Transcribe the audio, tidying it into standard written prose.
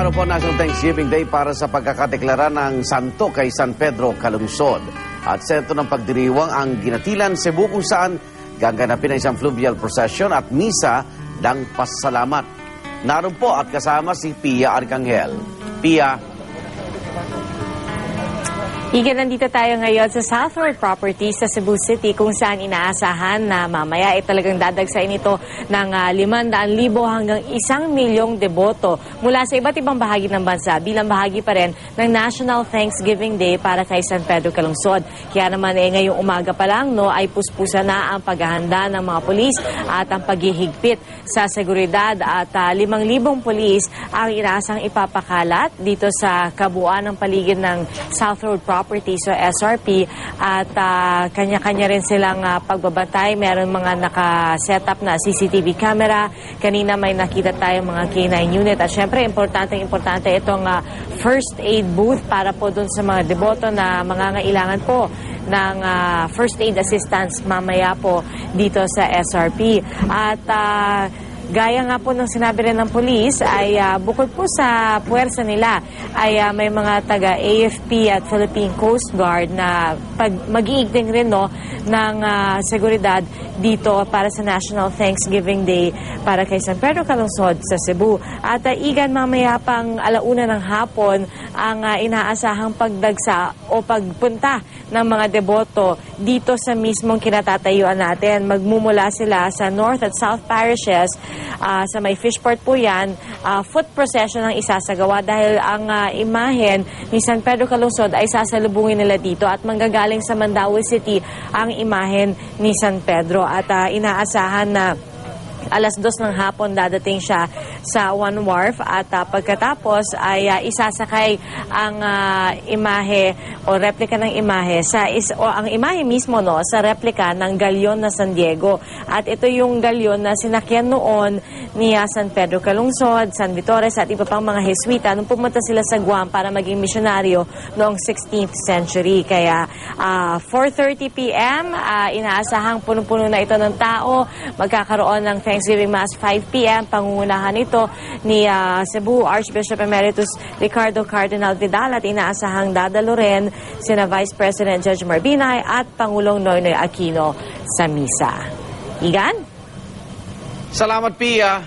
araw po, National Thanksgiving Day para sa pagkakadeklara ng santo kay San Pedro Calungsod. At sentro ng pagdiriwang ang Ginatilan, Cebu, kung saan gaganapin ang isang fluvial procession at misa ng pasalamat. Naroon po at kasama si Pia Arcangel. Pia. Igan, nandito tayo ngayon sa Southward Properties sa Cebu City kung saan inaasahan na mamaya ay talagang dadagsain ito ng 500,000 hanggang 1,000,000 deboto mula sa iba't ibang bahagi ng bansa bilang bahagi pa rin ng National Thanksgiving Day para kay San Pedro Calungsod. Kaya naman ngayong umaga pa lang ay puspusa na ang paghahanda ng mga pulis at ang paghihigpit sa seguridad at 5,000 pulis ang inaasang ipapakalat dito sa kabuuan ng paligid ng Southward Properties o SRP at kanya-kanya rin silang pagbabantay. Meron mga naka-setup na CCTV camera. Kanina may nakita tayong mga K9 unit at syempre importante itong first aid booth para po dun sa mga deboto na mangangailangan po ng first aid assistance mamaya po dito sa SRP. At gaya nga po ng sinabi rin ng polis ay bukod po sa puwersa nila ay may mga taga AFP at Philippine Coast Guard na mag-iigting rin ng seguridad dito para sa National Thanksgiving Day para kay San Pedro Calungsod sa Cebu. At igan mamaya pang 1:00 ng hapon ang inaasahang pagdagsa o pagpunta ng mga deboto dito sa mismong kinatatayuan natin. Magmumula sila sa North at South Parishes. Sa may Fishport po yan, foot procession ang isasagawa dahil ang imahen ni San Pedro Calungsod ay sasalubungin nila dito at manggagaling sa Mandaue City ang imahen ni San Pedro. At inaasahan na 2:00 ng hapon dadating siya sa One Wharf at pagkatapos ay isasakay ang imahe o replika ng imahe ang imahe mismo sa replika ng galyon na San Diego. At ito yung galyon na sinakyan noon ni San Pedro Calungsod, San Vitores at iba pang mga Jesuita nung pumunta sila sa Guam para maging misyonaryo noong 16th century. Kaya 4:30 p.m. Inaasahang punong-puno na ito ng tao. Magkakaroon ng Thanksgiving Mass 5 p.m. Pangungunahan ito ni Cebu Archbishop Emeritus Ricardo Cardinal Vidal at inaasahang dadalo rin sina Vice President Judge Marbinay at Pangulong Noynoy Aquino sa misa. Igan? Salamat, Pia.